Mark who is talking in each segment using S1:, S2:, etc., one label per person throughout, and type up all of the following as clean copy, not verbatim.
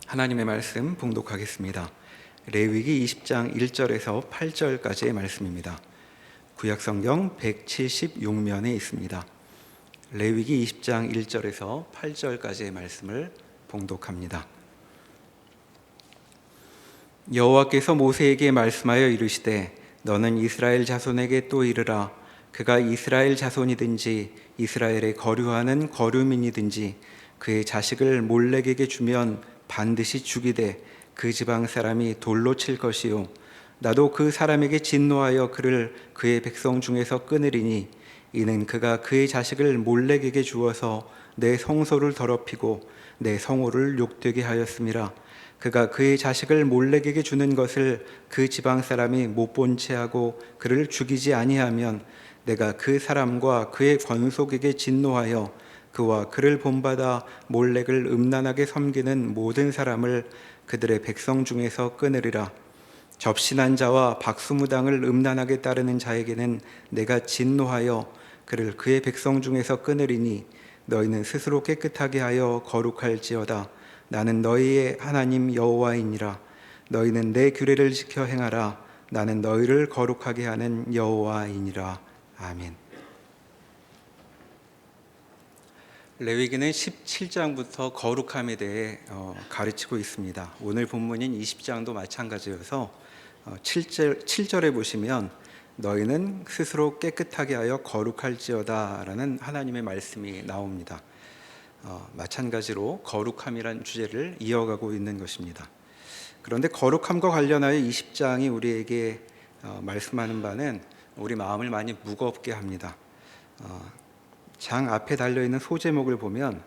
S1: 하나님의 말씀 봉독하겠습니다. 레위기 20장 1절에서 8절까지의 말씀입니다. 구약성경 176면에 있습니다. 레위기 20장 1절에서 8절까지의 말씀을 봉독합니다. 여호와께서 모세에게 말씀하여 이르시되 너는 이스라엘 자손에게 또 이르라. 그가 이스라엘 자손이든지 이스라엘에 거류하는 거류민이든지 그의 자식을 몰렉에게 주면 반드시 죽이되 그 지방 사람이 돌로 칠 것이요 나도 그 사람에게 진노하여 그를 그의 백성 중에서 끊으리니 이는 그가 그의 자식을 몰렉에게 주어서 내 성소를 더럽히고 내 성호를 욕되게 하였음이라. 그가 그의 자식을 몰렉에게 주는 것을 그 지방 사람이 못 본 채 하고 그를 죽이지 아니하면 내가 그 사람과 그의 권속에게 진노하여 그와 그를 본받아 몰렉을 음란하게 섬기는 모든 사람을 그들의 백성 중에서 끊으리라. 접신한 자와 박수무당을 음란하게 따르는 자에게는 내가 진노하여 그를 그의 백성 중에서 끊으리니 너희는 스스로 깨끗하게 하여 거룩할지어다. 나는 너희의 하나님 여호와이니라. 너희는 내 규례를 지켜 행하라. 나는 너희를 거룩하게 하는 여호와이니라. 아멘. 레위기는 17장부터 거룩함에 대해 가르치고 있습니다. 오늘 본문인 20장도 마찬가지여서 7절에 보시면 너희는 스스로 깨끗하게 하여 거룩할지어다 라는 하나님의 말씀이 나옵니다. 마찬가지로 거룩함이란 주제를 이어가고 있는 것입니다. 그런데 거룩함과 관련하여 20장이 우리에게 말씀하는 바는 우리 마음을 많이 무겁게 합니다. 장 앞에 달려있는 소제목을 보면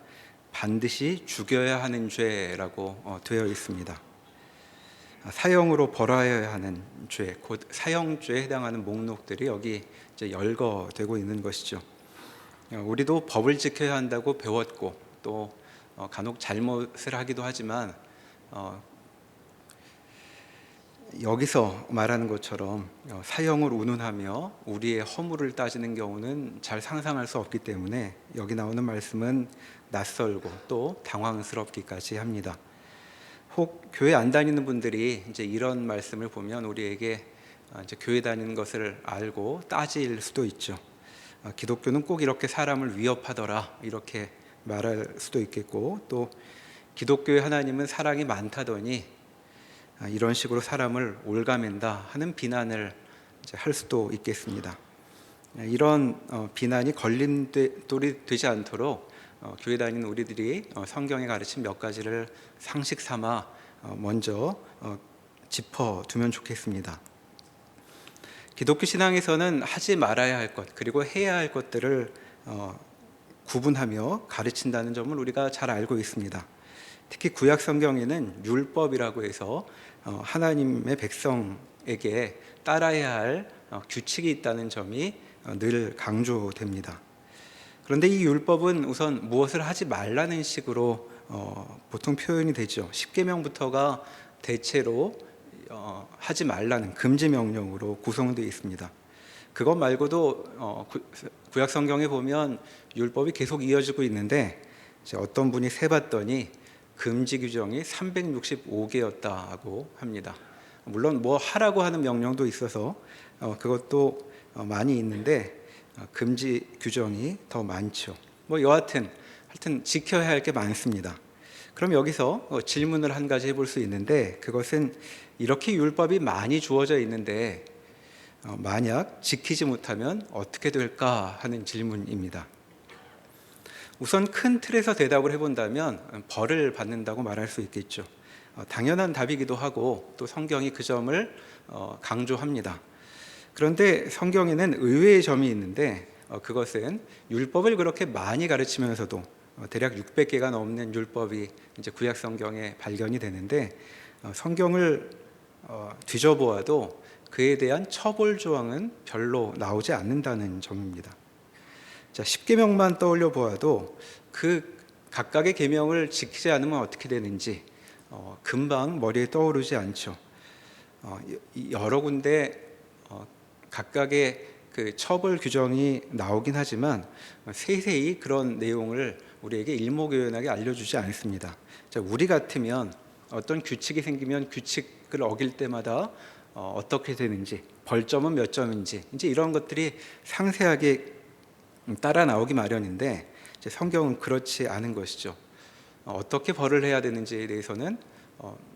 S1: 반드시 죽여야 하는 죄라고 되어 있습니다. 사형으로 벌어야 하는 죄, 곧 사형죄에 해당하는 목록들이 여기 이제 열거되고 있는 것이죠. 우리도 법을 지켜야 한다고 배웠고 또 간혹 잘못을 하기도 하지만 여기서 말하는 것처럼 사형을 운운하며 우리의 허물을 따지는 경우는 잘 상상할 수 없기 때문에 여기 나오는 말씀은 낯설고 또 당황스럽기까지 합니다. 혹 교회 안 다니는 분들이 이제 이런 말씀을 보면 우리에게 이제 교회 다니는 것을 알고 따질 수도 있죠. 기독교는 꼭 이렇게 사람을 위협하더라 이렇게 말할 수도 있겠고, 또 기독교의 하나님은 사랑이 많다더니 이런 식으로 사람을 올가맨다 하는 비난을 할 수도 있겠습니다. 이런 비난이 걸림돌이 되지 않도록 교회 다니는 우리들이 성경에 가르친 몇 가지를 상식 삼아 먼저 짚어두면 좋겠습니다. 기독교 신앙에서는 하지 말아야 할 것 그리고 해야 할 것들을 구분하며 가르친다는 점을 우리가 잘 알고 있습니다. 특히 구약 성경에는 율법이라고 해서 하나님의 백성에게 따라야 할 규칙이 있다는 점이 늘 강조됩니다. 그런데 이 율법은 우선 무엇을 하지 말라는 식으로 보통 표현이 되죠. 십계명부터가 대체로 하지 말라는 금지 명령으로 구성되어 있습니다. 그것 말고도 구약 성경에 보면 율법이 계속 이어지고 있는데 어떤 분이 세봤더니 금지 규정이 365개였다고 합니다. 물론 뭐 하라고 하는 명령도 있어서 그것도 많이 있는데 금지 규정이 더 많죠. 뭐 여하튼 지켜야 할 게 많습니다. 그럼 여기서 질문을 한 가지 해볼 수 있는데, 그것은 이렇게 율법이 많이 주어져 있는데 만약 지키지 못하면 어떻게 될까 하는 질문입니다. 우선 큰 틀에서 대답을 해본다면 벌을 받는다고 말할 수 있겠죠. 당연한 답이기도 하고 또 성경이 그 점을 강조합니다. 그런데 성경에는 의외의 점이 있는데 그것은 율법을 그렇게 많이 가르치면서도 대략 600개가 넘는 율법이 이제 구약 성경에 발견이 되는데 성경을 뒤져보아도 그에 대한 처벌 조항은 별로 나오지 않는다는 점입니다. 자, 10계명만 떠올려 보아도 그 각각의 계명을 지키지 않으면 어떻게 되는지 금방 머리에 떠오르지 않죠. 여러 군데 각각의 그 처벌 규정이 나오긴 하지만 세세히 그런 내용을 우리에게 일목요연하게 알려주지 않습니다. 자, 우리 같으면 어떤 규칙이 생기면 규칙을 어길 때마다 어떻게 되는지, 벌점은 몇 점인지, 이제 이런 것들이 상세하게 따라 나오기 마련인데, 이제 성경은 그렇지 않은 것이죠. 어떻게 벌을 해야 되는지에 대해서는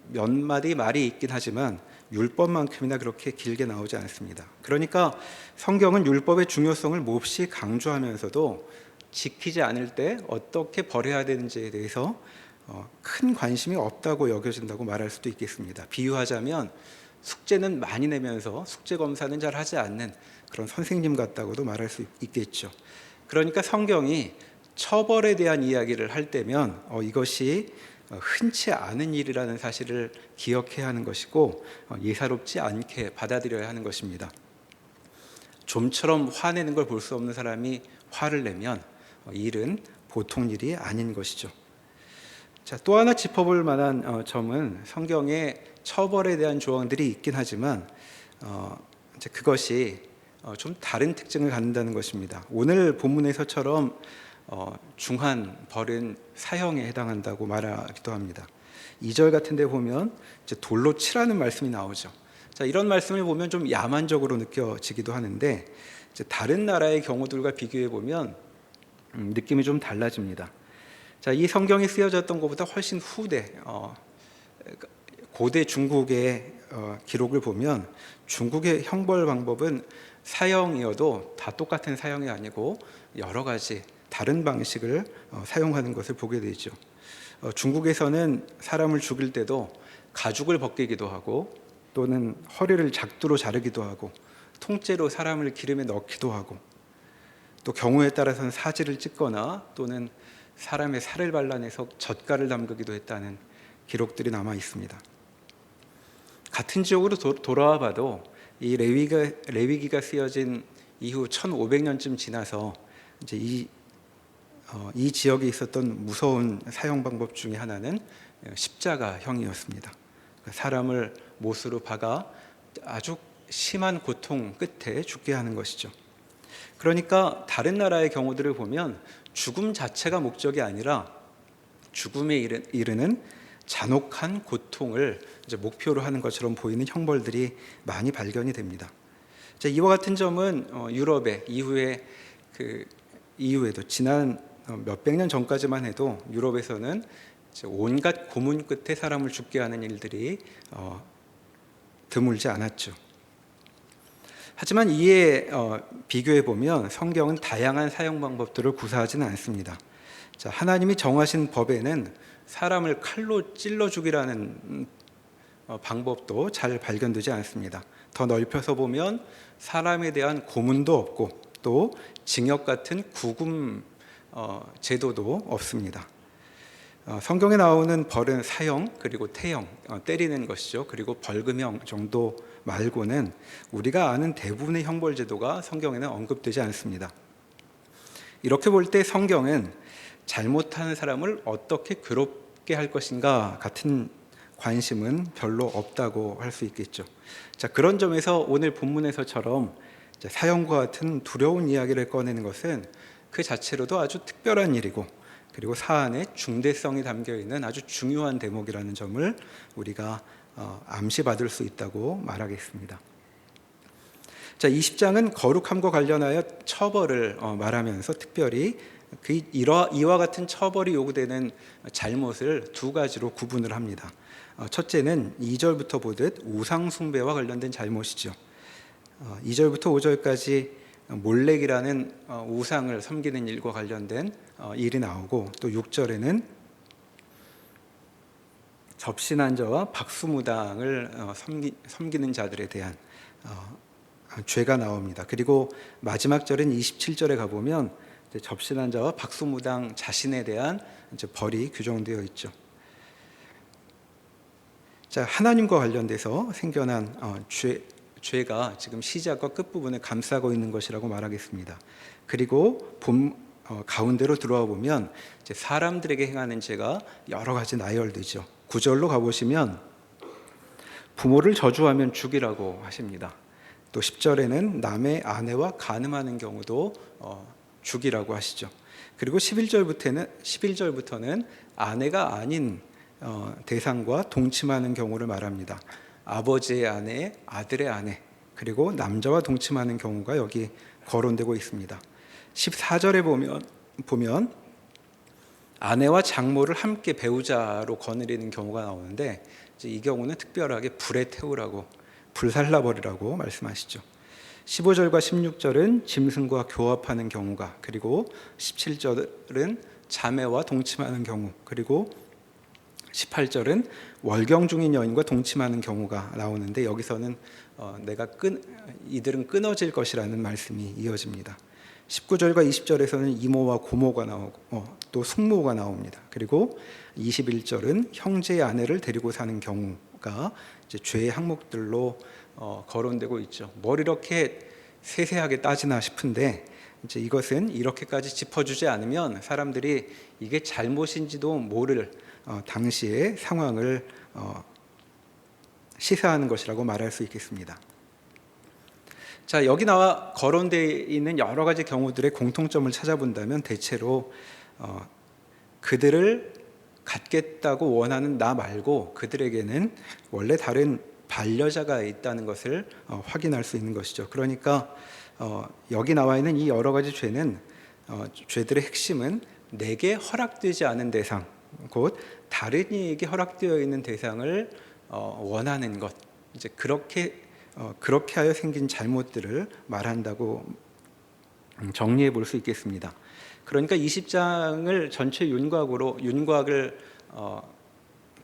S1: 몇 마디 말이 있긴 하지만 율법만큼이나 그렇게 길게 나오지 않습니다. 그러니까 성경은 율법의 중요성을 몹시 강조하면서도 지키지 않을 때 어떻게 벌해야 되는지에 대해서 큰 관심이 없다고 여겨진다고 말할 수도 있겠습니다. 비유하자면 숙제는 많이 내면서 숙제 검사는 잘 하지 않는 그런 선생님 같다고도 말할 수 있겠죠. 그러니까 성경이 처벌에 대한 이야기를 할 때면 이것이 흔치 않은 일이라는 사실을 기억해야 하는 것이고 예사롭지 않게 받아들여야 하는 것입니다. 좀처럼 화내는 걸 볼 수 없는 사람이 화를 내면 이 일은 보통 일이 아닌 것이죠. 자, 또 하나 짚어볼 만한 점은 성경에 처벌에 대한 조항들이 있긴 하지만 이제 그것이 좀 다른 특징을 갖는다는 것입니다. 오늘 본문에서처럼 중한 벌은 사형에 해당한다고 말하기도 합니다. 2절 같은 데 보면 이제 돌로 치라는 말씀이 나오죠. 자, 이런 말씀을 보면 좀 야만적으로 느껴지기도 하는데 이제 다른 나라의 경우들과 비교해 보면 느낌이 좀 달라집니다. 자, 이 성경에 쓰여졌던 것보다 훨씬 후대 고대 중국의 기록을 보면 중국의 형벌 방법은 사형이어도 다 똑같은 사형이 아니고 여러 가지 다른 방식을 사용하는 것을 보게 되죠. 중국에서는 사람을 죽일 때도 가죽을 벗기기도 하고 또는 허리를 작두로 자르기도 하고 통째로 사람을 기름에 넣기도 하고 또 경우에 따라서는 사지를 찢거나 또는 사람의 살을 발라내서 젓갈을 담그기도 했다는 기록들이 남아 있습니다. 같은 지역으로 돌아와 봐도 이 레위기가 쓰여진 이후 1500년쯤 지나서 이제 이 지역에 있었던 무서운 사형 방법 중에 하나는 십자가형이었습니다. 사람을 못으로 박아 아주 심한 고통 끝에 죽게 하는 것이죠. 그러니까 다른 나라의 경우들을 보면 죽음 자체가 목적이 아니라 죽음에 이르는 잔혹한 고통을 이제 목표로 하는 것처럼 보이는 형벌들이 많이 발견이 됩니다. 자, 이와 같은 점은 유럽의 이후에도 지난 몇백 년 전까지만 해도 유럽에서는 온갖 고문 끝에 사람을 죽게 하는 일들이 드물지 않았죠. 하지만 이에 비교해 보면 성경은 다양한 사형 방법들을 구사하지는 않습니다. 자, 하나님이 정하신 법에는 사람을 칼로 찔러 죽이라는 방법도 잘 발견되지 않습니다. 더 넓혀서 보면 사람에 대한 고문도 없고 또 징역 같은 구금 제도도 없습니다. 성경에 나오는 벌은 사형 그리고 태형, 때리는 것이죠. 그리고 벌금형 정도 말고는 우리가 아는 대부분의 형벌 제도가 성경에는 언급되지 않습니다. 이렇게 볼 때 성경은 잘못하는 사람을 어떻게 괴롭게 할 것인가 같은 관심은 별로 없다고 할 수 있겠죠. 자, 그런 점에서 오늘 본문에서처럼 사형과 같은 두려운 이야기를 꺼내는 것은 그 자체로도 아주 특별한 일이고 그리고 사안의 중대성이 담겨 있는 아주 중요한 대목이라는 점을 우리가 암시받을 수 있다고 말하겠습니다. 자, 20장은 거룩함과 관련하여 처벌을 말하면서 특별히 이와 같은 처벌이 요구되는 잘못을 두 가지로 구분을 합니다. 첫째는 2절부터 보듯 우상 숭배와 관련된 잘못이죠. 2절부터 5절까지 몰렉이라는 우상을 섬기는 일과 관련된 일이 나오고 또 6절에는 접신한 자와 박수무당을 섬기는 자들에 대한 죄가 나옵니다. 그리고 마지막 절인 27절에 가보면 접신한 자와 박수무당 자신에 대한 벌이 규정되어 있죠. 자, 하나님과 관련돼서 생겨난 죄가 지금 시작과 끝부분을 감싸고 있는 것이라고 말하겠습니다. 그리고 가운데로 들어와 보면 이제 사람들에게 행하는 죄가 여러 가지 나열되죠. 9절로 가보시면 부모를 저주하면 죽이라고 하십니다. 또 10절에는 남의 아내와 간음하는 경우도 죽이라고 하시죠. 그리고 11절부터는 아내가 아닌 대상과 동침하는 경우를 말합니다. 아버지의 아내, 아들의 아내, 그리고 남자와 동침하는 경우가 여기 거론되고 있습니다. 14절에 보면 아내와 장모를 함께 배우자로 거느리는 경우가 나오는데, 이제 이 경우는 특별하게 불에 태우라고, 불살라버리라고 말씀하시죠. 15절과 16절은 짐승과 교합하는 경우가, 그리고 17절은 자매와 동침하는 경우, 그리고 18절은 월경 중인 여인과 동침하는 경우가 나오는데, 여기서는 이들은 끊어질 것이라는 말씀이 이어집니다. 19절과 20절에서는 이모와 고모가 나오고 또 숙모가 나옵니다. 그리고 21절은 형제의 아내를 데리고 사는 경우가 이제 죄의 항목들로 거론되고 있죠. 뭘 이렇게 세세하게 따지나 싶은데, 이제 이것은 이렇게까지 짚어주지 않으면 사람들이 이게 잘못인지도 모를 당시의 상황을 시사하는 것이라고 말할 수 있겠습니다. 자, 여기 나와 거론되어 있는 여러 가지 경우들의 공통점을 찾아본다면 대체로 그들을 갖겠다고 원하는 나 말고 그들에게는 원래 다른 반려자가 있다는 것을 확인할 수 있는 것이죠. 그러니까 여기 나와 있는 이 여러 가지 죄는 죄들의 핵심은 내게 허락되지 않은 대상, 곧 다른 이에게 허락되어 있는 대상을 원하는 것, 이제 그렇게 하여 생긴 잘못들을 말한다고 정리해 볼 수 있겠습니다. 그러니까 20장을 전체 윤곽을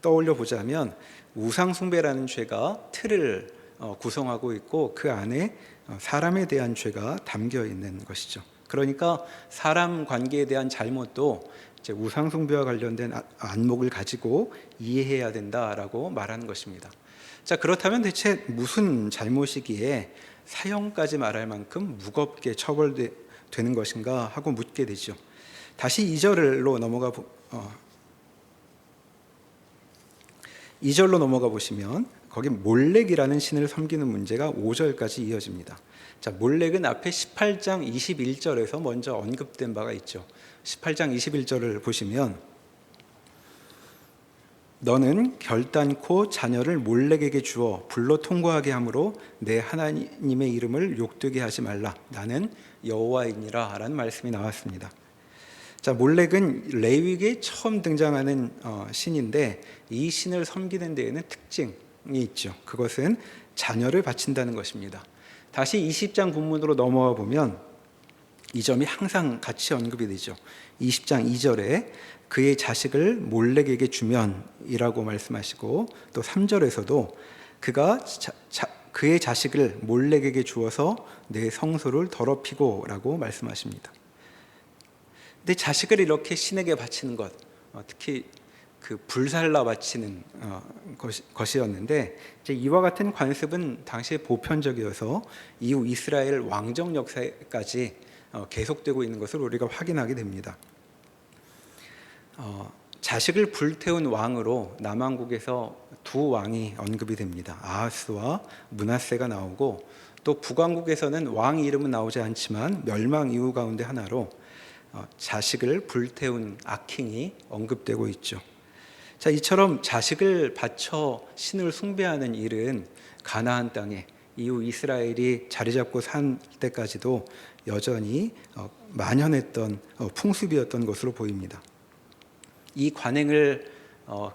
S1: 떠올려 보자면 우상 숭배라는 죄가 틀을 구성하고 있고, 그 안에 사람에 대한 죄가 담겨 있는 것이죠. 그러니까 사람 관계에 대한 잘못도 이제 우상 숭배와 관련된 안목을 가지고 이해해야 된다라고 말하는 것입니다. 자, 그렇다면 대체 무슨 잘못이기에 사형까지 말할 만큼 무겁게 처벌되는 것인가 하고 묻게 되죠. 다시 2절로 넘어가 보시면 거기 몰렉이라는 신을 섬기는 문제가 5절까지 이어집니다. 자, 몰렉은 앞에 18장 21절에서 먼저 언급된 바가 있죠. 18장 21절을 보시면 너는 결단코 자녀를 몰렉에게 주어 불로 통과하게 함으로 내 하나님의 이름을 욕되게 하지 말라. 나는 여호와이니라 라는 말씀이 나왔습니다. 자, 몰렉은 레위기에 처음 등장하는 신인데, 이 신을 섬기는 데에는 특징이 있죠. 그것은 자녀를 바친다는 것입니다. 다시 20장 본문으로 넘어와 보면 이 점이 항상 같이 언급이 되죠. 20장 2절에 그의 자식을 몰렉에게 주면이라고 말씀하시고, 또 3절에서도 그가 그의 자식을 몰렉에게 주어서 내 성소를 더럽히고 라고 말씀하십니다. 근데 자식을 이렇게 신에게 바치는 것, 특히 그 불살라 바치는 것이었는데, 이제 이와 같은 관습은 당시에 보편적이어서 이후 이스라엘 왕정 역사까지 계속되고 있는 것을 우리가 확인하게 됩니다. 자식을 불태운 왕으로 남왕국에서 두 왕이 언급이 됩니다. 아하스와 므낫세가 나오고, 또 북왕국에서는 왕 이름은 나오지 않지만 멸망 이후 가운데 하나로 자식을 불태운 악행이 언급되고 있죠. 자, 이처럼 자식을 바쳐 신을 숭배하는 일은 가나안 땅에 이후 이스라엘이 자리 잡고 산 때까지도 여전히 만연했던 풍습이었던 것으로 보입니다. 이 관행을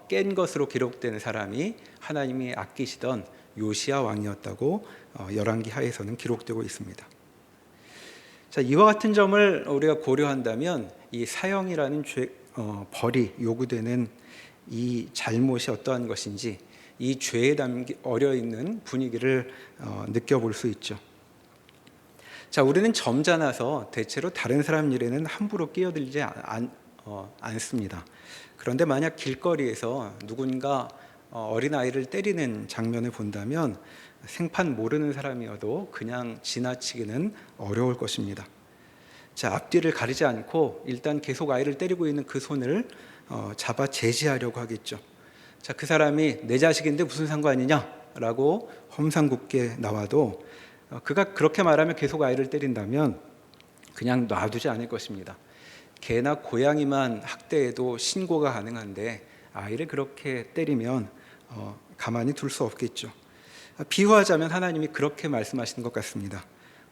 S1: 깬 것으로 기록된 사람이 하나님이 아끼시던 요시야 왕이었다고 열왕기 하에서는 기록되고 있습니다. 자, 이와 같은 점을 우리가 고려한다면 이 사형이라는 벌이 요구되는 이 잘못이 어떠한 것인지, 이 죄에 어려 있는 분위기를 느껴볼 수 있죠. 자, 우리는 점잖아서 대체로 다른 사람 일에는 함부로 끼어들지 않습니다. 그런데 만약 길거리에서 누군가 어린아이를 때리는 장면을 본다면 생판 모르는 사람이어도 그냥 지나치기는 어려울 것입니다. 자, 앞뒤를 가리지 않고 일단 계속 아이를 때리고 있는 그 손을 잡아 제지하려고 하겠죠. 자, 그 사람이 내 자식인데 무슨 상관이냐라고 험상궂게 나와도 그가 그렇게 말하면 계속 아이를 때린다면 그냥 놔두지 않을 것입니다. 개나 고양이만 학대해도 신고가 가능한데 아이를 그렇게 때리면 가만히 둘 수 없겠죠. 비유하자면 하나님이 그렇게 말씀하시는 것 같습니다.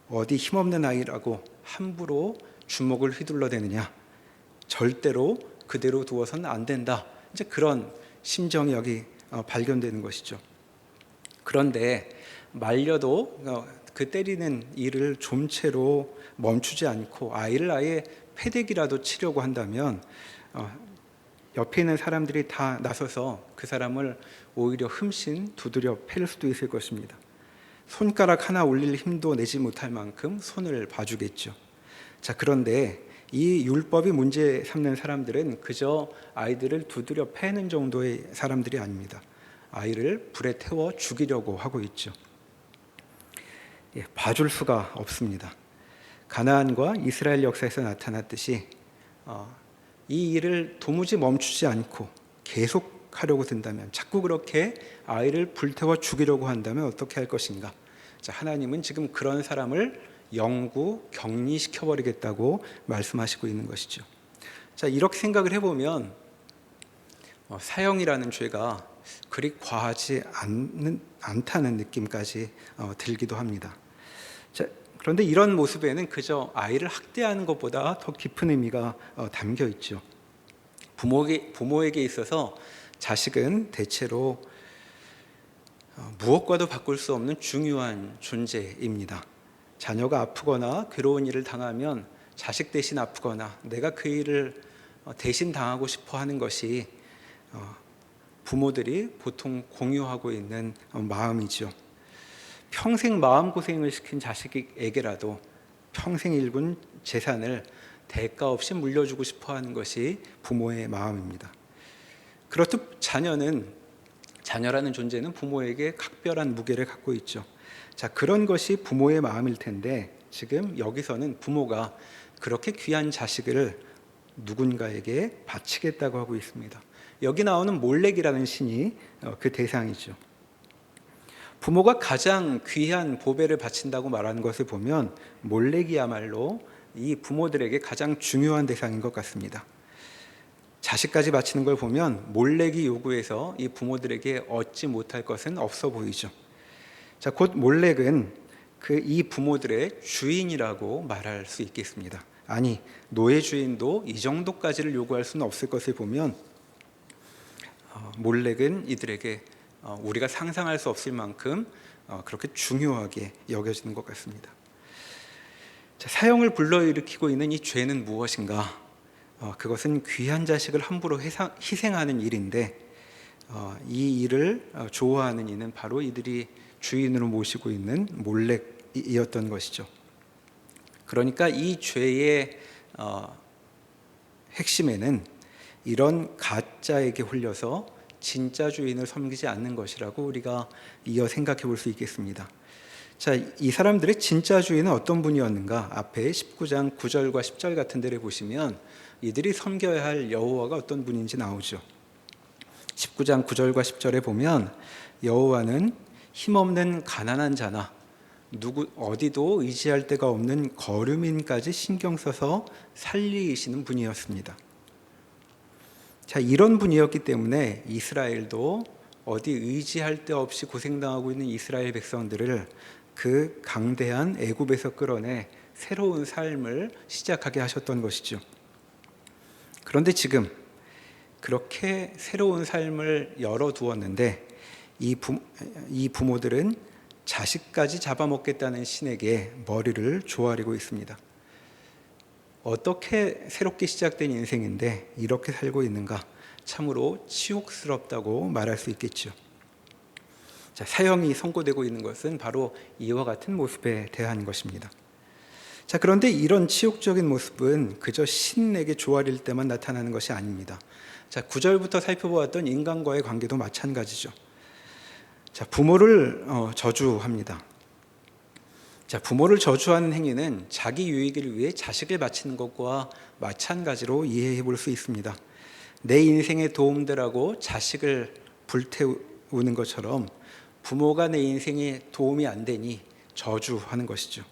S1: 어디 힘없는 아이라고 함부로 주먹을 휘둘러대느냐? 절대로 그대로 두어서는 안 된다. 이제 그런 심정이 여기 발견되는 것이죠. 그런데 말려도 그 때리는 일을 좀채로 멈추지 않고 아이를 아예 패대기라도 치려고 한다면 옆에 있는 사람들이 다 나서서 그 사람을 오히려 흠씬 두드려 패를 수도 있을 것입니다. 손가락 하나 올릴 힘도 내지 못할 만큼 손을 봐주겠죠. 자, 그런데 이 율법이 문제 삼는 사람들은 그저 아이들을 두드려 패는 정도의 사람들이 아닙니다. 아이를 불에 태워 죽이려고 하고 있죠. 봐줄 수가 없습니다. 가나안과 이스라엘 역사에서 나타났듯이 이 일을 도무지 멈추지 않고 계속 하려고 든다면, 자꾸 그렇게 아이를 불태워 죽이려고 한다면 어떻게 할 것인가? 자, 하나님은 지금 그런 사람을 영구 격리시켜버리겠다고 말씀하시고 있는 것이죠. 자, 이렇게 생각을 해보면 사형이라는 죄가 그리 과하지 않다는 느낌까지 들기도 합니다. 자, 그런데 이런 모습에는 그저 아이를 학대하는 것보다 더 깊은 의미가 담겨 있죠. 부모에게 있어서 자식은 대체로 무엇과도 바꿀 수 없는 중요한 존재입니다. 자녀가 아프거나 괴로운 일을 당하면 자식 대신 아프거나 내가 그 일을 대신 당하고 싶어 하는 것이 부모들이 보통 공유하고 있는 마음이죠. 평생 마음고생을 시킨 자식에게라도 평생 일군 재산을 대가 없이 물려주고 싶어 하는 것이 부모의 마음입니다. 그렇듯 자녀라는 존재는 부모에게 각별한 무게를 갖고 있죠. 자, 그런 것이 부모의 마음일 텐데 지금 여기서는 부모가 그렇게 귀한 자식을 누군가에게 바치겠다고 하고 있습니다. 여기 나오는 몰렉이라는 신이 그 대상이죠. 부모가 가장 귀한 보배를 바친다고 말하는 것을 보면 몰렉이야말로 이 부모들에게 가장 중요한 대상인 것 같습니다. 자식까지 바치는 걸 보면 몰렉이 요구해서 이 부모들에게 얻지 못할 것은 없어 보이죠. 자, 곧 몰렉은 이 부모들의 주인이라고 말할 수 있겠습니다. 아니, 노예 주인도 이 정도까지를 요구할 수는 없을 것을 보면 몰렉은 이들에게 우리가 상상할 수 없을 만큼 그렇게 중요하게 여겨지는 것 같습니다. 자, 사형을 불러일으키고 있는 이 죄는 무엇인가? 그것은 귀한 자식을 함부로 희생하는 일인데 이 일을 좋아하는 이는 바로 이들이 주인으로 모시고 있는 몰렉이었던 것이죠. 그러니까 이 죄의 핵심에는 이런 가짜에게 홀려서 진짜 주인을 섬기지 않는 것이라고 우리가 이어 생각해 볼 수 있겠습니다. 자, 이 사람들의 진짜 주인은 어떤 분이었는가? 앞에 19장 9절과 10절 같은 데를 보시면 이들이 섬겨야 할 여호와가 어떤 분인지 나오죠. 19장 9절과 10절에 보면 여호와는 힘없는 가난한 자나 어디도 의지할 데가 없는 거류민까지 신경 써서 살리시는 분이었습니다. 자, 이런 분이었기 때문에 이스라엘도 어디 의지할 데 없이 고생당하고 있는 이스라엘 백성들을 그 강대한 애굽에서 끌어내 새로운 삶을 시작하게 하셨던 것이죠. 그런데 지금 그렇게 새로운 삶을 열어두었는데 이 부모들은 자식까지 잡아먹겠다는 신에게 머리를 조아리고 있습니다. 어떻게 새롭게 시작된 인생인데 이렇게 살고 있는가? 참으로 치욕스럽다고 말할 수 있겠죠. 자, 사형이 선고되고 있는 것은 바로 이와 같은 모습에 대한 것입니다. 자, 그런데 이런 치욕적인 모습은 그저 신에게 조아릴 때만 나타나는 것이 아닙니다. 자, 9절부터 살펴보았던 인간과의 관계도 마찬가지죠. 자, 부모를 저주합니다. 자, 부모를 저주하는 행위는 자기 유익을 위해 자식을 바치는 것과 마찬가지로 이해해 볼 수 있습니다. 내 인생에 도움되라고 자식을 불태우는 것처럼 부모가 내 인생에 도움이 안 되니 저주하는 것이죠.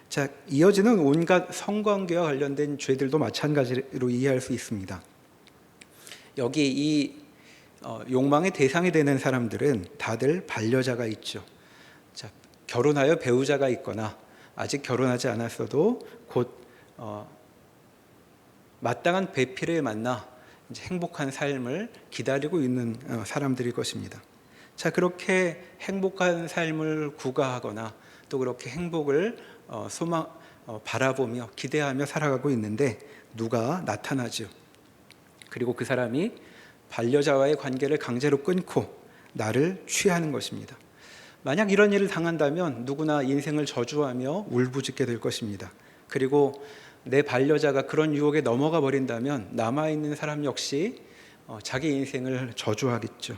S1: 자, 이어지는 온갖 성관계와 관련된 죄들도 마찬가지로 이해할 수 있습니다. 여기 이 욕망의 대상이 되는 사람들은 다들 반려자가 있죠. 자, 결혼하여 배우자가 있거나 아직 결혼하지 않았어도 곧 마땅한 배필을 만나 이제 행복한 삶을 기다리고 있는 사람들일 것입니다. 자, 그렇게 행복한 삶을 구가하거나 또 그렇게 행복을 바라보며 기대하며 살아가고 있는데 누가 나타나죠. 그리고 그 사람이 반려자와의 관계를 강제로 끊고 나를 취하는 것입니다. 만약 이런 일을 당한다면 누구나 인생을 저주하며 울부짖게 될 것입니다. 그리고 내 반려자가 그런 유혹에 넘어가 버린다면 남아있는 사람 역시 자기 인생을 저주하겠죠.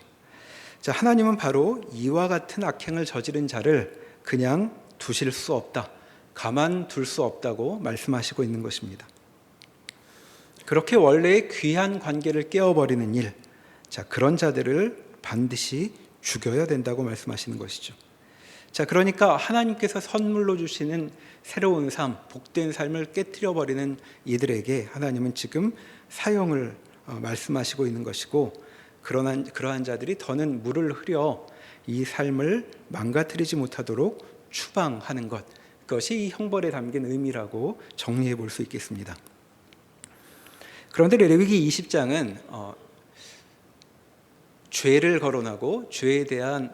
S1: 자, 하나님은 바로 이와 같은 악행을 저지른 자를 그냥 두실 수 없다, 가만둘 수 없다고 말씀하시고 있는 것입니다. 그렇게 원래의 귀한 관계를 깨어버리는 일, 자, 그런 자들을 반드시 죽여야 된다고 말씀하시는 것이죠. 자, 그러니까 하나님께서 선물로 주시는 새로운 삶, 복된 삶을 깨트려버리는 이들에게 하나님은 지금 사형을 말씀하시고 있는 것이고, 그러한 자들이 더는 물을 흐려 이 삶을 망가뜨리지 못하도록 추방하는 것, 그것이 이 형벌에 담긴 의미라고 정리해 볼 수 있겠습니다. 그런데 레위기 20장은 죄를 거론하고 죄에 대한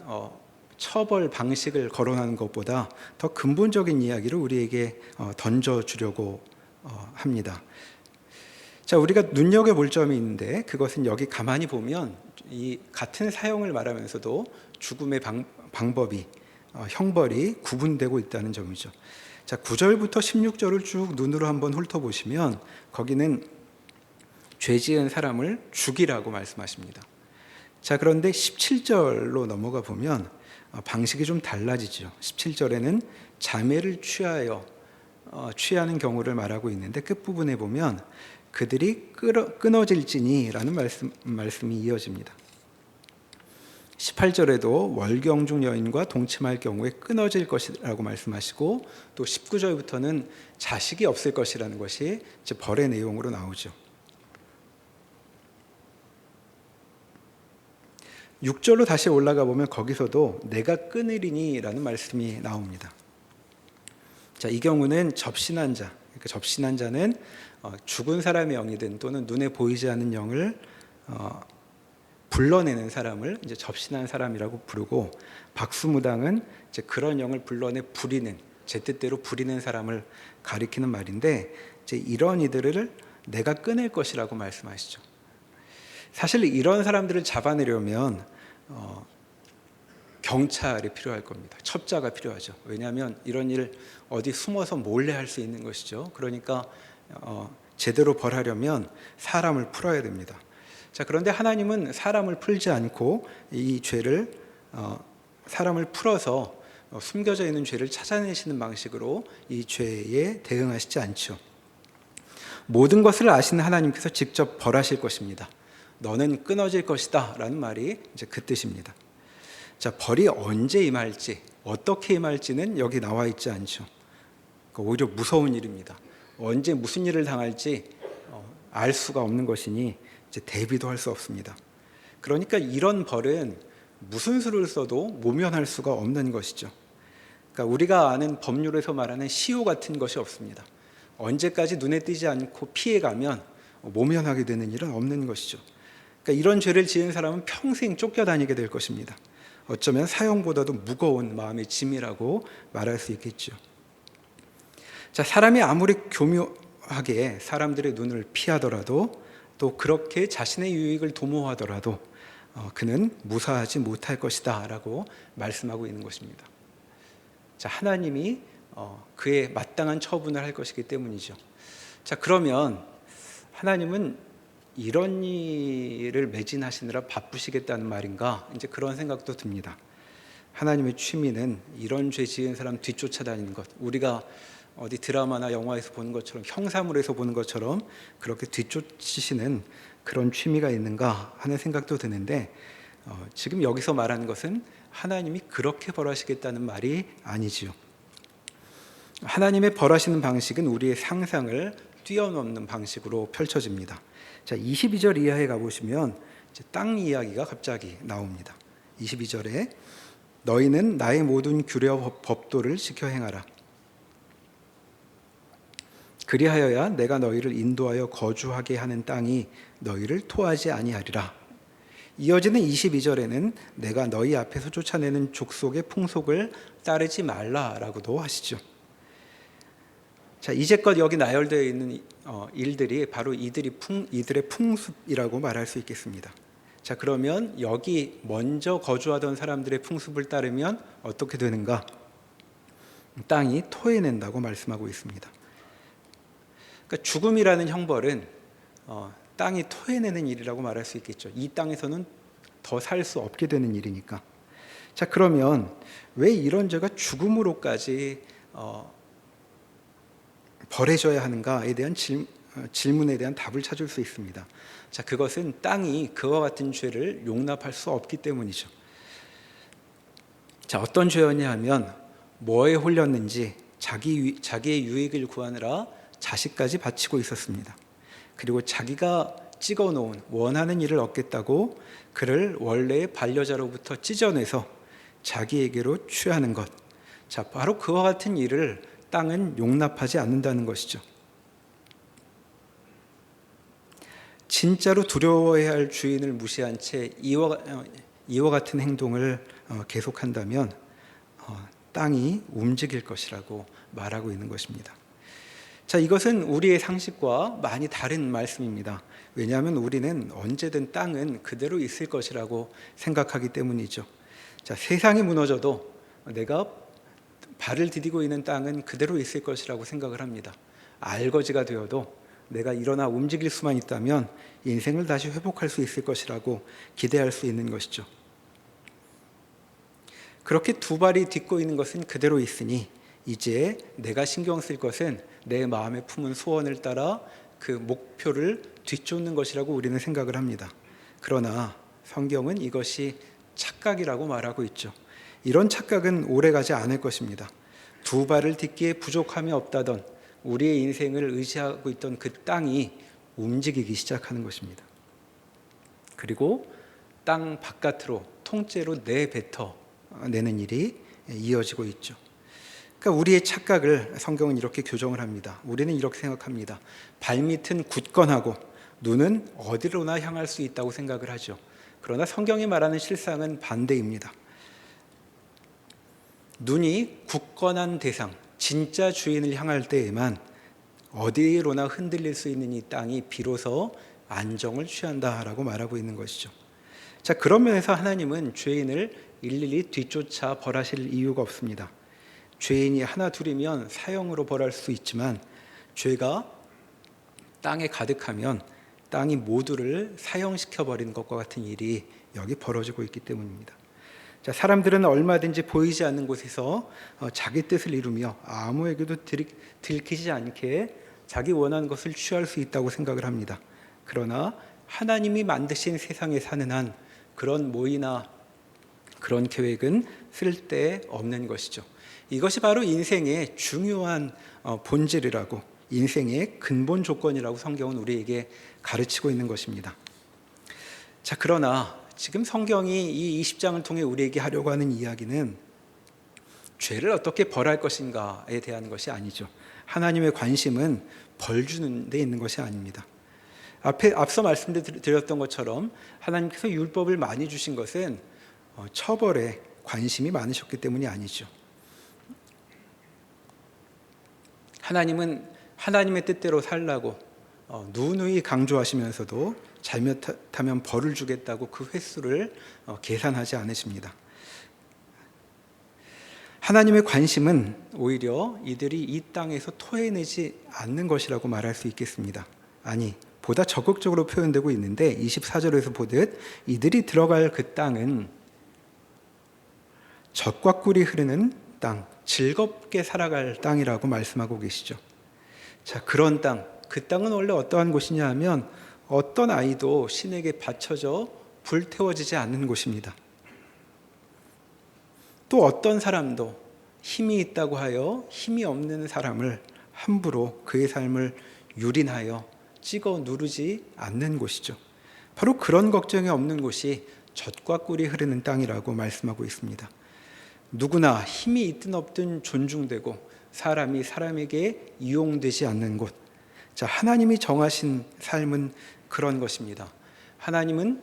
S1: 처벌 방식을 거론하는 것보다 더 근본적인 이야기를 우리에게 던져주려고 합니다. 자, 우리가 눈여겨볼 점이 있는데 그것은 여기 가만히 보면 이 같은 사형을 말하면서도 죽음의 방법이 형벌이 구분되고 있다는 점이죠. 자, 9절부터 16절을 쭉 눈으로 한번 훑어보시면 거기는 죄 지은 사람을 죽이라고 말씀하십니다. 자, 그런데 17절로 넘어가 보면 방식이 좀 달라지죠. 17절에는 자매를 취하는 경우를 말하고 있는데 끝부분에 보면 그들이 끊어질지니 라는 말씀이 이어집니다. 18절에도 월경중 여인과 동침할 경우에 끊어질 것이라고 말씀하시고, 또 19절부터는 자식이 없을 것이라는 것이 이제 벌의 내용으로 나오죠. 6절로 다시 올라가 보면 거기서도 내가 끊으리니 라는 말씀이 나옵니다. 자, 이 경우는 접신한 자, 그러니까 접신한 자는 죽은 사람의 영이든 또는 눈에 보이지 않는 영을 불러내는 사람을 이제 접신한 사람이라고 부르고, 박수무당은 이제 그런 영을 불러내 부리는, 제 뜻대로 부리는 사람을 가리키는 말인데, 이제 이런 이들을 내가 끊을 것이라고 말씀하시죠. 사실 이런 사람들을 잡아내려면 경찰이 필요할 겁니다. 첩자가 필요하죠. 왜냐하면 이런 일 어디 숨어서 몰래 할 수 있는 것이죠. 그러니까 제대로 벌하려면 사람을 풀어야 됩니다. 자, 그런데 하나님은 사람을 풀지 않고 이 죄를 사람을 풀어서 숨겨져 있는 죄를 찾아내시는 방식으로 이 죄에 대응하시지 않죠. 모든 것을 아시는 하나님께서 직접 벌하실 것입니다. 너는 끊어질 것이다 라는 말이 이제 그 뜻입니다. 자, 벌이 언제 임할지, 어떻게 임할지는 여기 나와 있지 않죠. 오히려 무서운 일입니다. 언제 무슨 일을 당할지 알 수가 없는 것이니 이제 대비도 할 수 없습니다. 그러니까 이런 벌은 무슨 수를 써도 모면할 수가 없는 것이죠. 그러니까 우리가 아는 법률에서 말하는 시효 같은 것이 없습니다. 언제까지 눈에 띄지 않고 피해가면 모면하게 되는 일은 없는 것이죠. 그러니까 이런 죄를 지은 사람은 평생 쫓겨다니게 될 것입니다. 어쩌면 사형보다도 무거운 마음의 짐이라고 말할 수 있겠죠. 자, 사람이 아무리 교묘하게 사람들의 눈을 피하더라도, 또 그렇게 자신의 유익을 도모하더라도 그는 무사하지 못할 것이다 라고 말씀하고 있는 것입니다. 자, 하나님이 그의 마땅한 처분을 할 것이기 때문이죠. 자, 그러면 하나님은 이런 일을 매진하시느라 바쁘시겠다는 말인가? 이제 그런 생각도 듭니다. 하나님의 취미는 이런 죄 지은 사람 뒤쫓아다니는 것, 우리가 어디 드라마나 영화에서 보는 것처럼, 형사물에서 보는 것처럼 그렇게 뒤쫓으시는 그런 취미가 있는가 하는 생각도 드는데, 지금 여기서 말하는 것은 하나님이 그렇게 벌하시겠다는 말이 아니지요. 하나님의 벌하시는 방식은 우리의 상상을 뛰어넘는 방식으로 펼쳐집니다. 자, 22절 이하에 가보시면 이제 땅 이야기가 갑자기 나옵니다. 22절에 너희는 나의 모든 규례와 법도를 지켜 행하라. 그리하여야 내가 너희를 인도하여 거주하게 하는 땅이 너희를 토하지 아니하리라. 이어지는 22절에는 내가 너희 앞에서 쫓아내는 족속의 풍속을 따르지 말라라고도 하시죠. 자, 이제껏 여기 나열되어 있는 일들이 바로 이들의 풍습이라고 말할 수 있겠습니다. 자, 그러면 여기 먼저 거주하던 사람들의 풍습을 따르면 어떻게 되는가? 땅이 토해낸다고 말씀하고 있습니다. 그러니까 죽음이라는 형벌은 땅이 토해내는 일이라고 말할 수 있겠죠. 이 땅에서는 더 살 수 없게 되는 일이니까. 자, 그러면 왜 이런 죄가 죽음으로까지 벌해져야 하는가에 대한 질문에 대한 답을 찾을 수 있습니다. 자, 그것은 땅이 그와 같은 죄를 용납할 수 없기 때문이죠. 자, 어떤 죄였냐 하면 뭐에 홀렸는지 자기의 유익을 구하느라 자식까지 바치고 있었습니다. 그리고 자기가 찍어놓은 원하는 일을 얻겠다고 그를 원래의 반려자로부터 찢어내서 자기에게로 취하는 것. 자, 바로 그와 같은 일을 땅은 용납하지 않는다는 것이죠. 진짜로 두려워해야 할 주인을 무시한 채 이와 같은 행동을 계속한다면 땅이 움직일 것이라고 말하고 있는 것입니다. 자, 이것은 우리의 상식과 많이 다른 말씀입니다. 왜냐하면 우리는 언제든 땅은 그대로 있을 것이라고 생각하기 때문이죠. 자, 세상이 무너져도 내가 발을 디디고 있는 땅은 그대로 있을 것이라고 생각을 합니다. 알거지가 되어도 내가 일어나 움직일 수만 있다면 인생을 다시 회복할 수 있을 것이라고 기대할 수 있는 것이죠. 그렇게 두 발이 딛고 있는 것은 그대로 있으니 이제 내가 신경 쓸 것은 내 마음에 품은 소원을 따라 그 목표를 뒤쫓는 것이라고 우리는 생각을 합니다. 그러나 성경은 이것이 착각이라고 말하고 있죠. 이런 착각은 오래가지 않을 것입니다. 두 발을 딛기에 부족함이 없다던 우리의 인생을 의지하고 있던 그 땅이 움직이기 시작하는 것입니다. 그리고 땅 바깥으로 통째로 내뱉어내는 일이 이어지고 있죠. 그러니까 우리의 착각을 성경은 이렇게 교정을 합니다. 우리는 이렇게 생각합니다. 발밑은 굳건하고 눈은 어디로나 향할 수 있다고 생각을 하죠. 그러나 성경이 말하는 실상은 반대입니다. 눈이 굳건한 대상, 진짜 주인을 향할 때에만 어디로나 흔들릴 수 있는 이 땅이 비로소 안정을 취한다라고 말하고 있는 것이죠. 자, 그런 면에서 하나님은 죄인을 일일이 뒤쫓아 벌하실 이유가 없습니다. 죄인이 하나 둘이면 사형으로 벌할 수 있지만 죄가 땅에 가득하면 땅이 모두를 사형시켜버리는 것과 같은 일이 여기 벌어지고 있기 때문입니다. 자, 사람들은 얼마든지 보이지 않는 곳에서 자기 뜻을 이루며 아무에게도 들키지 않게 자기 원하는 것을 취할 수 있다고 생각을 합니다. 그러나 하나님이 만드신 세상에 사는 한 그런 모의나 그런 계획은 쓸데없는 것이죠. 이것이 바로 인생의 중요한 본질이라고, 인생의 근본 조건이라고 성경은 우리에게 가르치고 있는 것입니다. 자, 그러나 지금 성경이 이 20장을 통해 우리에게 하려고 하는 이야기는 죄를 어떻게 벌할 것인가에 대한 것이 아니죠. 하나님의 관심은 벌 주는 데 있는 것이 아닙니다. 앞서 말씀드렸던 것처럼 하나님께서 율법을 많이 주신 것은 처벌에 관심이 많으셨기 때문이 아니죠. 하나님은 하나님의 뜻대로 살라고 누누이 강조하시면서도 잘못하면 벌을 주겠다고 그 횟수를 계산하지 않으십니다. 하나님의 관심은 오히려 이들이 이 땅에서 토해내지 않는 것이라고 말할 수 있겠습니다. 아니, 보다 적극적으로 표현되고 있는데 24절에서 보듯 이들이 들어갈 그 땅은 젖과 꿀이 흐르는 땅, 즐겁게 살아갈 땅이라고 말씀하고 계시죠. 자, 그런 땅, 그 땅은 원래 어떠한 곳이냐 하면 어떤 아이도 신에게 바쳐져 불태워지지 않는 곳입니다. 또 어떤 사람도 힘이 있다고 하여 힘이 없는 사람을 함부로 그의 삶을 유린하여 찍어 누르지 않는 곳이죠. 바로 그런 걱정이 없는 곳이 젖과 꿀이 흐르는 땅이라고 말씀하고 있습니다. 누구나 힘이 있든 없든 존중되고 사람이 사람에게 이용되지 않는 곳. 자, 하나님이 정하신 삶은 그런 것입니다. 하나님은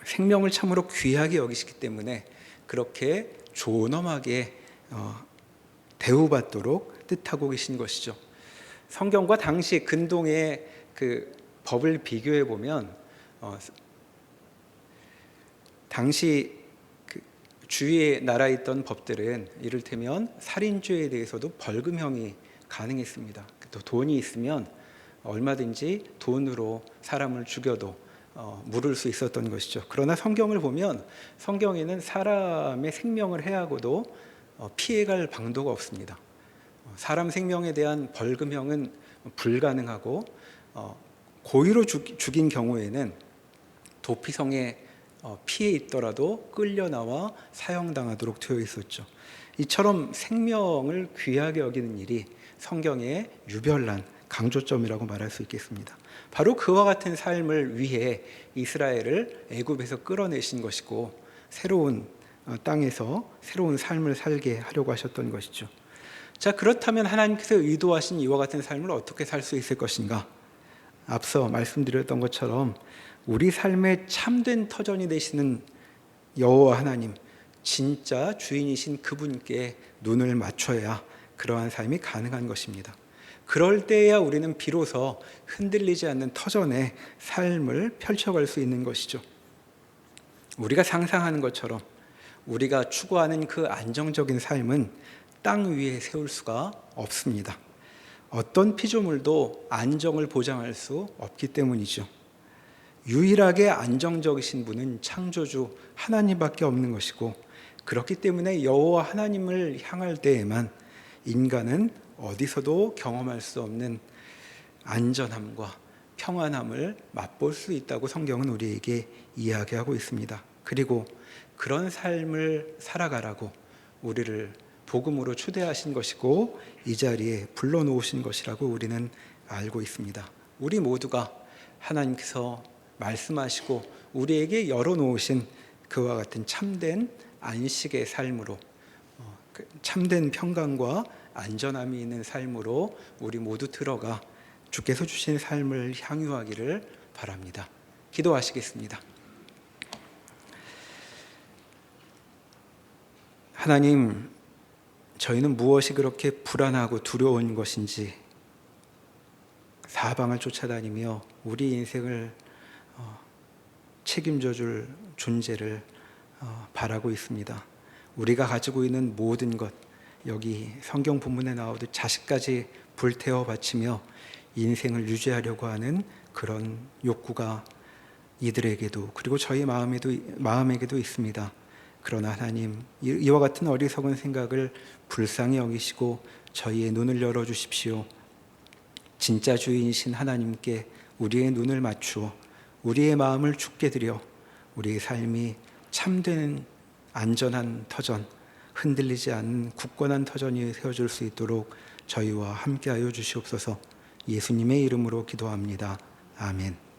S1: 생명을 참으로 귀하게 여기시기 때문에 그렇게 존엄하게 대우받도록 뜻하고 계신 것이죠. 성경과 당시 근동의 그 법을 비교해 보면 당시 그 주위에 나라에 있던 법들은 이를테면 살인죄에 대해서도 벌금형이 가능했습니다. 또 돈이 있으면 얼마든지 돈으로 사람을 죽여도 물을 수 있었던 것이죠. 그러나 성경을 보면 성경에는 사람의 생명을 해하고도 피해갈 방도가 없습니다. 사람 생명에 대한 벌금형은 불가능하고 고의로 죽인 경우에는 도피성에 피해 있더라도 끌려나와 사형당하도록 되어 있었죠. 이처럼 생명을 귀하게 여기는 일이 성경의 유별난 강조점이라고 말할 수 있겠습니다. 바로 그와 같은 삶을 위해 이스라엘을 애굽에서 끌어내신 것이고 새로운 땅에서 새로운 삶을 살게 하려고 하셨던 것이죠. 자, 그렇다면 하나님께서 의도하신 이와 같은 삶을 어떻게 살 수 있을 것인가? 앞서 말씀드렸던 것처럼 우리 삶의 참된 터전이 되시는 여호와 하나님, 진짜 주인이신 그분께 눈을 맞춰야 그러한 삶이 가능한 것입니다. 그럴 때야 우리는 비로소 흔들리지 않는 터전의 삶을 펼쳐갈 수 있는 것이죠. 우리가 상상하는 것처럼 우리가 추구하는 그 안정적인 삶은 땅 위에 세울 수가 없습니다. 어떤 피조물도 안정을 보장할 수 없기 때문이죠. 유일하게 안정적이신 분은 창조주 하나님밖에 없는 것이고, 그렇기 때문에 여호와 하나님을 향할 때에만 인간은 어디서도 경험할 수 없는 안전함과 평안함을 맛볼 수 있다고 성경은 우리에게 이야기하고 있습니다. 그리고 그런 삶을 살아가라고 우리를 복음으로 초대하신 것이고 이 자리에 불러놓으신 것이라고 우리는 알고 있습니다. 우리 모두가 하나님께서 말씀하시고 우리에게 열어놓으신 그와 같은 참된 안식의 삶으로, 참된 평강과 안전함이 있는 삶으로 우리 모두 들어가 주께서 주신 삶을 향유하기를 바랍니다. 기도하시겠습니다. 하나님, 저희는 무엇이 그렇게 불안하고 두려운 것인지 사방을 쫓아다니며 우리 인생을 책임져 줄 존재를 바라고 있습니다. 우리가 가지고 있는 모든 것, 여기 성경 본문에 나오듯 자식까지 불태워 바치며 인생을 유지하려고 하는 그런 욕구가 이들에게도, 그리고 저희 마음에게도 있습니다. 그러나 하나님, 이와 같은 어리석은 생각을 불쌍히 여기시고 저희의 눈을 열어주십시오. 진짜 주인이신 하나님께 우리의 눈을 맞추어 우리의 마음을 주께 드려 우리의 삶이 참된 안전한 터전, 흔들리지 않는 굳건한 터전이 세워질 수 있도록 저희와 함께하여 주시옵소서. 예수님의 이름으로 기도합니다. 아멘.